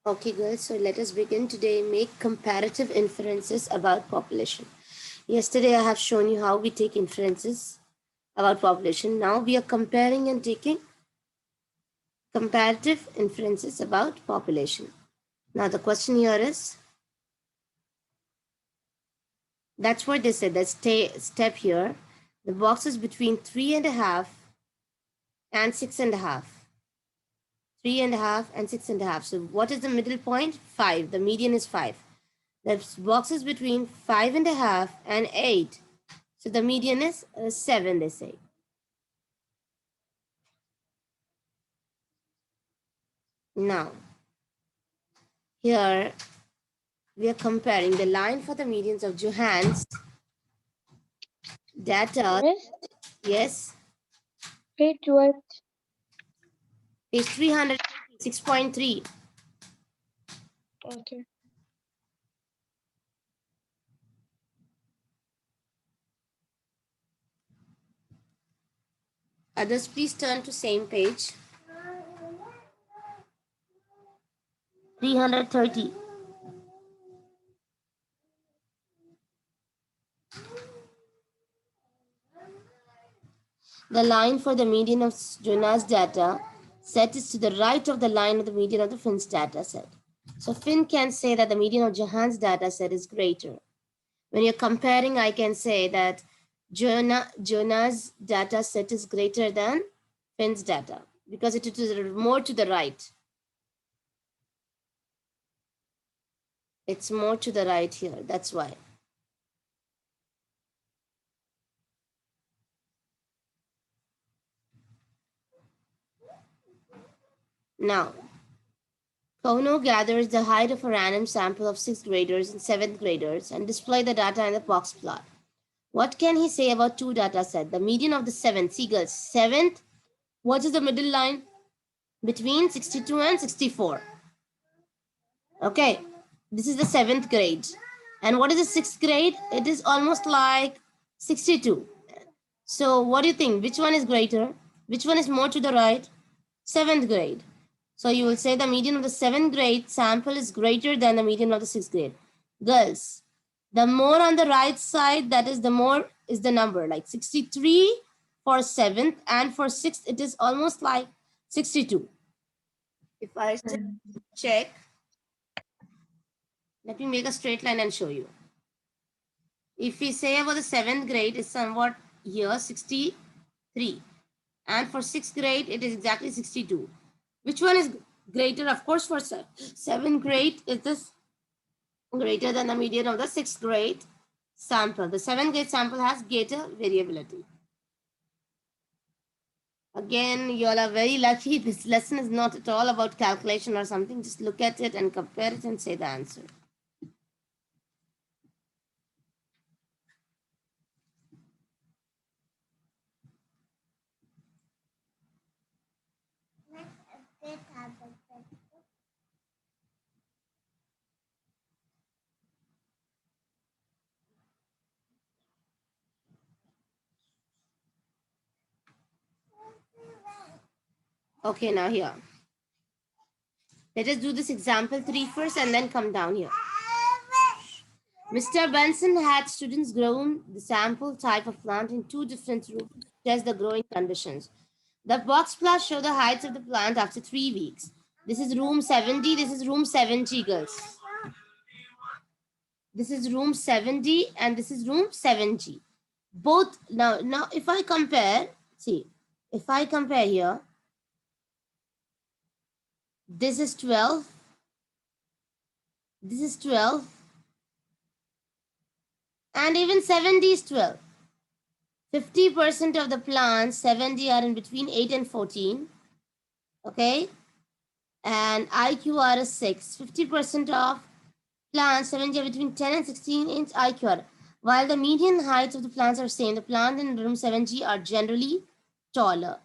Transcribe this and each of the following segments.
Okay, girls, so let us begin today. Make comparative inferences about population. Yesterday, I have shown you how we take inferences about population. Now, we are comparing and taking comparative inferences about population. Now, the question here is that's what they said. That step here, the boxes between 3.5 and 6.5. 3.5 and 6.5. So, what is the middle point? 5. The median is 5. The boxes between 5.5 and 8. So the median is 7, they say. Now, here we are comparing the line for the medians of Johan's data. Miss, Yes, page what? page 306.3. Okay. Others, please turn to same page. 330. The line for the median of Jonas data set is to the right of the line of the median of the Finn's data set. So Finn can say that the median of Johan's data set is greater. When you're comparing, I can say that Jonah's data set is greater than Finn's data because it is more to the right. It's more to the right here. That's why. Now, Kono gathers the height of a random sample of 6th graders and 7th graders and display the data in the box plot. What can he say about two data sets? The median of the 7th, Seagulls, 7th, what is the middle line? Between 62 and 64. Okay, this is the 7th grade. And what is the 6th grade? It is almost like 62. So what do you think? Which one is greater? Which one is more to the right? 7th grade. So you will say the median of the 7th grade sample is greater than the median of the 6th grade. Girls, the more on the right side, that is the more is the number, like 63 for 7th, and for 6th, it is almost like 62. If I check, let me make a straight line and show you. If we say about the 7th grade, it's somewhat here 63. And for 6th grade, it is exactly 62. Which one is greater? Of course, for 7th grade, it is greater than the median of the 6th grade sample. The 7th grade sample has greater variability. Again, you all are very lucky. This lesson is not at all about calculation or something. Just look at it and compare it and say the answer. Okay, now here. Let us do this example 3 first and then come down here. Mr. Benson had students grow the sample type of plant in 2 different rooms to test the growing conditions. The box plots show the heights of the plant after 3 weeks. This is room 70, this is room 70, girls. This is room 70 and this is room 7G. Both, now if I compare, see, if I compare here, this is 12, this is 12, and even 70 is 12. 50% of the plants, 70 are in between 8 and 14. Okay. And IQR is 6. 50% of plants, 70 are between 10 and 16 inch IQR. While the median heights of the plants are same, the plants in room 7G are generally taller.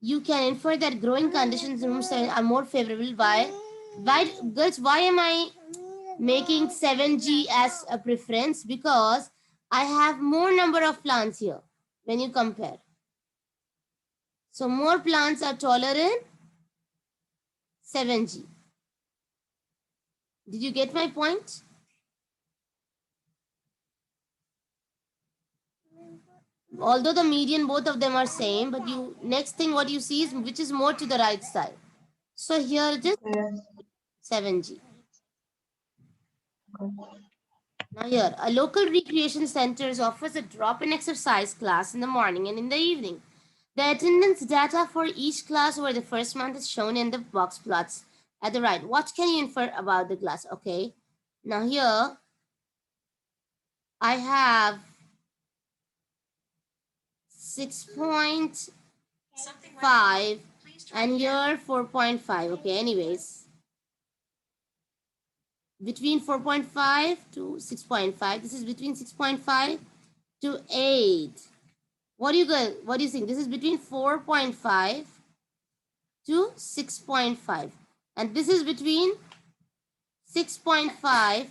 You can infer that growing conditions in room 7 are more favorable. Why, girls, why am I making 7G as a preference? Because I have more number of plants here when you compare. So more plants are taller in 7G. Did you get my point? Although the median, both of them are same, but you next thing what you see is which is more to the right side. So here it is Yes. 7G. Okay. Now here, a local recreation center offers a drop-in exercise class in the morning and in the evening. The attendance data for each class over the first month is shown in the box plots at the right. What can you infer about the class? Okay. Now here I have 6.5 and here 4.5. Okay, anyways. Between 4.5 to 6.5. This is between 6.5 to 8. What do you think? This is between 4.5 to 6.5. And this is between 6.5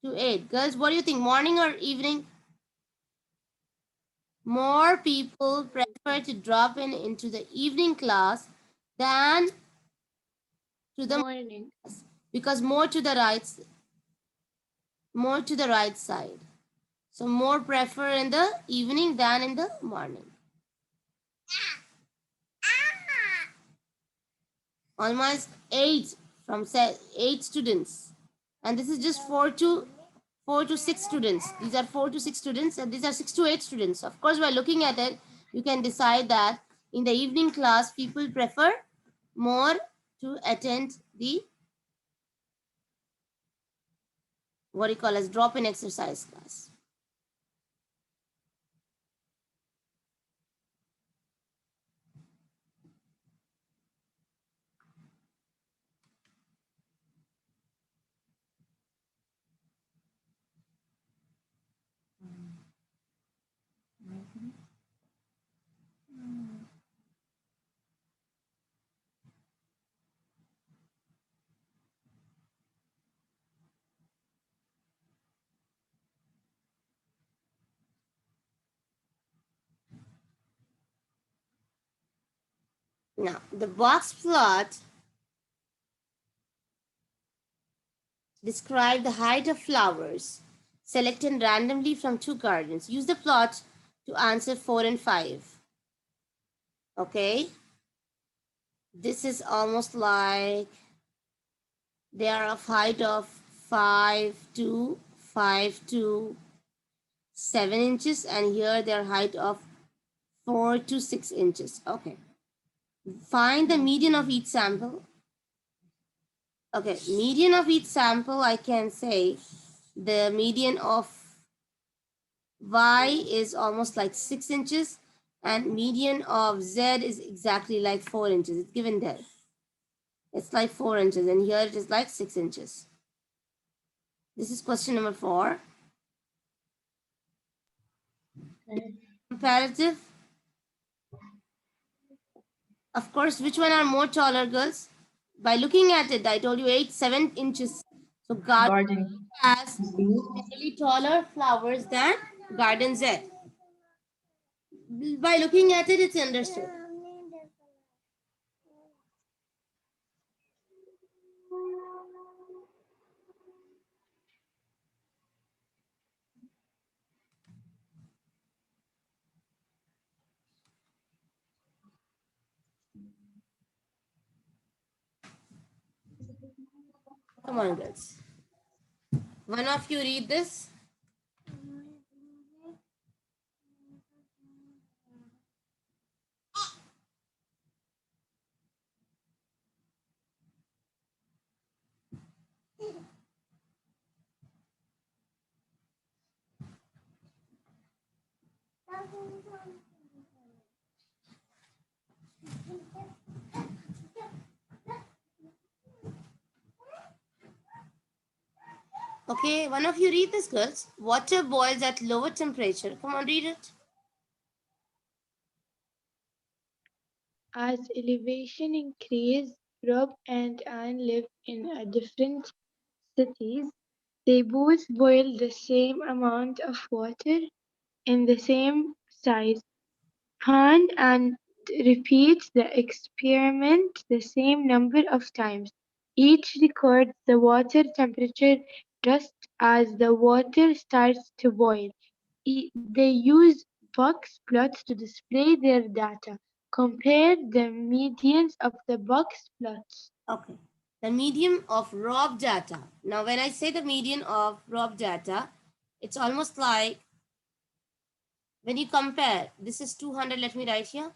to 8. Girls, what do you think? Morning or evening? More people prefer to drop in into the evening class than to the Morning. class because more to the right side. So more prefer in the evening than in the morning. Almost 8 from 8 students, and this is just 4 to 6 students. These are 4 to 6 students and these are 6 to 8 students. Of course, by looking at it you can decide that in the evening class people prefer more to attend the what you call as drop-in exercise class. Now the box plot describe the height of flowers selected randomly from 2 gardens. Use the plot to answer 4 and 5. Okay, this is almost like they are of height of 5 to 7 inches, and here their height of 4 to 6 inches. Okay, find the median of each sample. Okay, median of each sample, I can say the median of y is almost like 6 inches and median of z is exactly like 4 inches. It's given there. It's like 4 inches and here it is like 6 inches. This is question number 4. Okay. Comparative. Of course, which one are more taller, girls? By looking at it, I told you 7 inches. So garden Garden. has B. generally taller flowers than garden Z. By looking at it, it's understood. Come on, girls. One of you read this. Okay, one of you read this, girls. Water boils at lower temperature. Come on, read it. As elevation increased, Rob and Anne lived in a different cities. They both boiled the same amount of water in the same size pan and repeat the experiment the same number of times. Each records the water temperature just as the water starts to boil. They use box plots to display their data. Compare the medians of the box plots. Okay. The median of raw data. Now, when I say the median of raw data, it's almost like when you compare, this is 200, let me write here.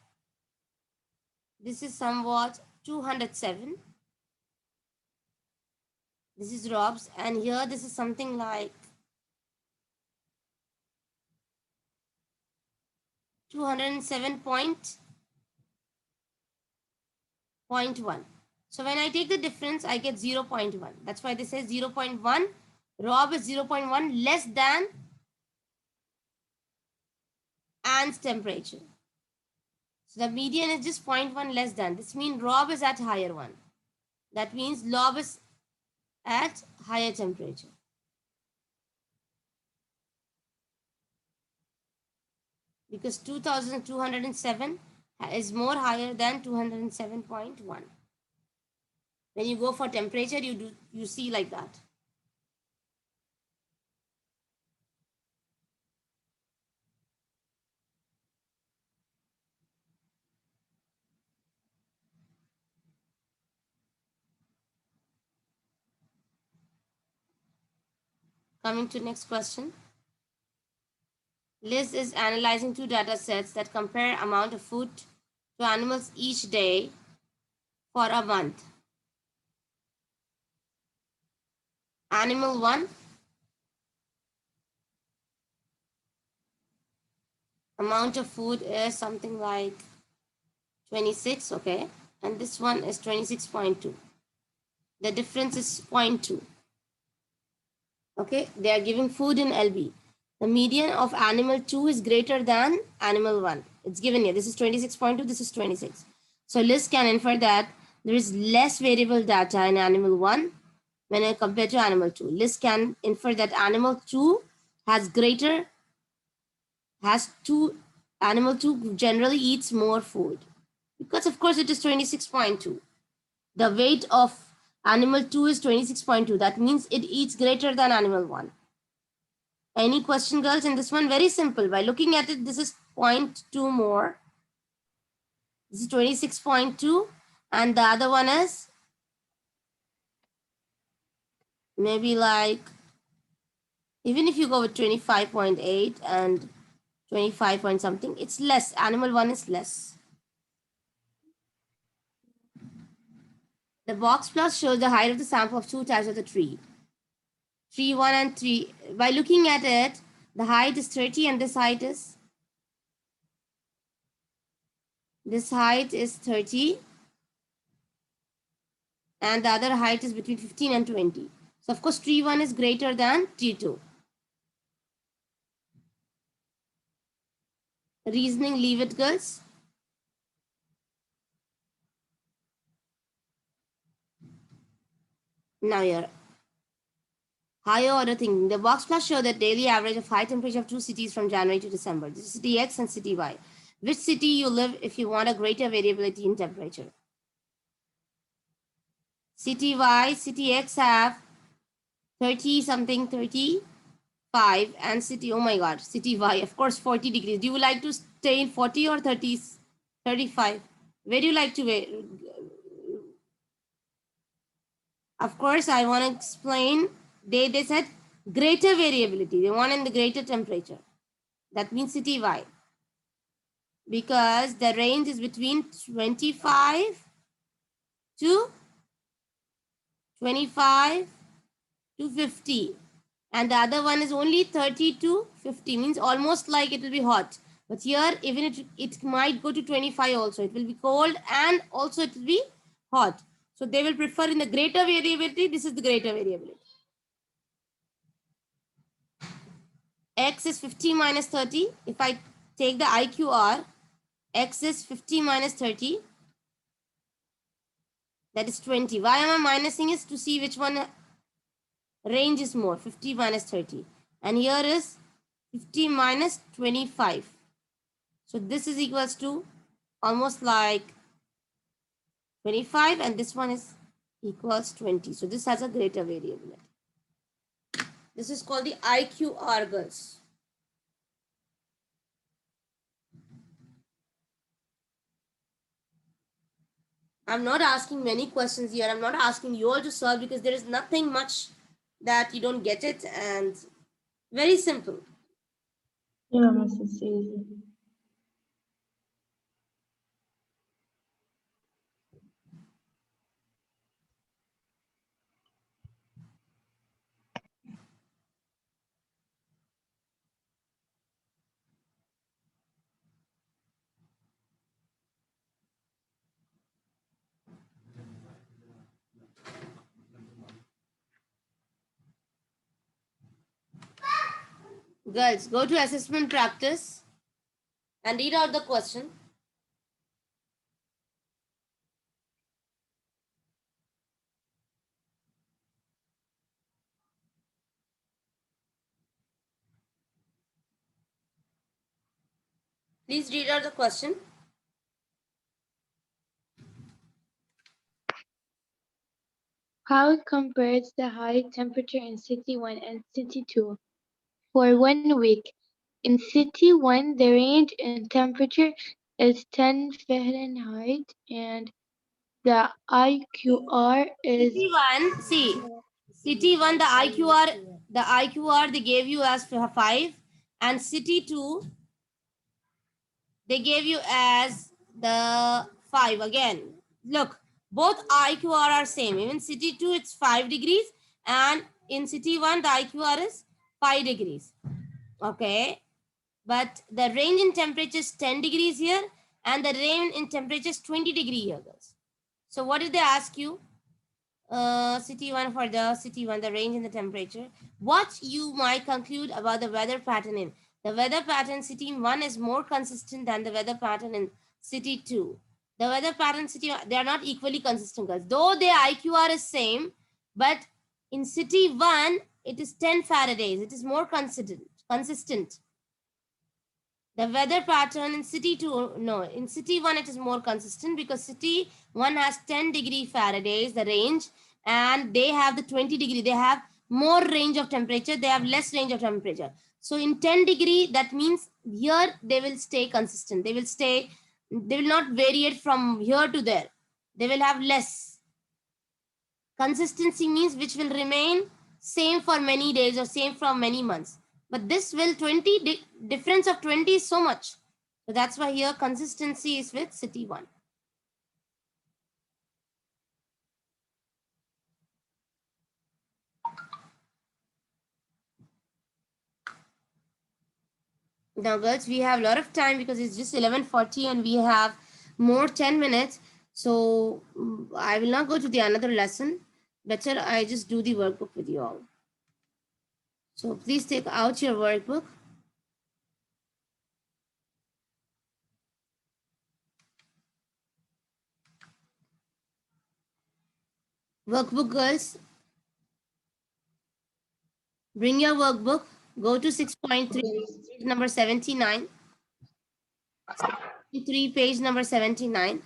This is somewhat 207. This is Rob's, and here this is something like 207.1. So when I take the difference, I get 0.1. That's why this says 0.1. Rob is 0.1 less than Anne's temperature. So the median is just 0.1 less than. This means Rob is at higher one. That means Lob is at higher temperature. Because 2207 is more higher than 207.1. When you go for temperature, you see like that. Coming to next question. Liz is analyzing two data sets that compare amount of food to animals each day for a month. Animal 1, amount of food is something like 26, okay? And this one is 26.2. The difference is 0.2. Okay, they are giving food in LB. The median of animal 2 is greater than animal 1. It's given here. This is 26.2, this is 26. So Liz can infer that there is less variable data in animal 1 when compared to animal 2. Liz can infer that animal 2 has greater, has 2, animal 2 generally eats more food. Because of course it is 26.2. The weight of animal 2 is 26.2. That means it eats greater than animal 1. Any question, girls, in this one? Very simple. By looking at it, this is 0.2 more. This is 26.2. And the other one is maybe like, even if you go with 25.8 and 25 point something, it's less. Animal 1 is less. The box plot shows the height of the sample of two types of the tree. Tree 1 and 3. By looking at it, the height is 30 and this height is 30 and the other height is between 15 and 20. So of course tree 1 is greater than tree 2. Reasoning, leave it, girls. Now here, higher order thinking. The box plots show the daily average of high temperature of two cities from January to December. This is city X and city Y. Which city you live if you want a greater variability in temperature? City Y, city X have 30 something, 35, and city, oh my god, city Y, of course, 40 degrees. Do you like to stay in 40 or 30, 35? Where do you like to? Of course, I want to explain. They said greater variability. They want in the greater temperature. That means city Y. Because the range is between 25 to 25 to 50. And the other one is only 30 to 50. Means almost like it will be hot. But here, even it might go to 25 also. It will be cold and also it will be hot. So they will prefer in the greater variability. This is the greater variability. X is 50 minus 30. If I take the IQR, X is 50 minus 30. That is 20. Why am I minusing is to see which one range is more. 50 minus 30. And here is 50 minus 25. So this is equals to almost like 25 and this one is equals 20. So this has a greater variability. This is called the IQR, girls. I'm not asking many questions here. I'm not asking you all to solve because there is nothing much that you don't get it, and very simple. Yeah, Miss, it's easy. Girls, go to assessment practice and read out the question. Please read out the question. How compares the high temperature in City 1 and City 2 for 1 week? In City 1, the range in temperature is 10 Fahrenheit and the IQR is City 1, see, City 1, the IQR they gave you as 5, and City 2, they gave you as the 5 again. Look, both IQR are same. Even City 2, it's 5 degrees, and in City 1, the IQR is 5 degrees. Okay, but the range in temperature is 10 degrees here, and the range in temperature is 20 degree here, girls. So what did they ask you? City 1, for the City 1, the range in the temperature. What you might conclude about the weather pattern in the weather pattern City 1 is more consistent than the weather pattern in City 2. The weather pattern City 1, they are not equally consistent, guys. Though their IQR is same, but in City 1 it is 10 Faraday. It is more consistent. Consistent. The weather pattern in City 2, no, in City 1 it is more consistent because City 1 has 10 Fahrenheit, the range, and they have the 20 degree. They have more range of temperature. They have less range of temperature. So in 10 degree, that means here they will stay consistent. They will not vary it from here to there. They will have less. Consistency means which will remain same for many days or same for many months. But this will 20 difference of 20 is so much. So that's why here consistency is with City 1. Now girls, we have a lot of time because it's just 11:40 and we have more 10 minutes. So I will not go to the another lesson. Better I just do the workbook with you all. So please take out your workbook. Workbook, girls. Bring your workbook. Go to 6.3, number 79. 3, page number 79.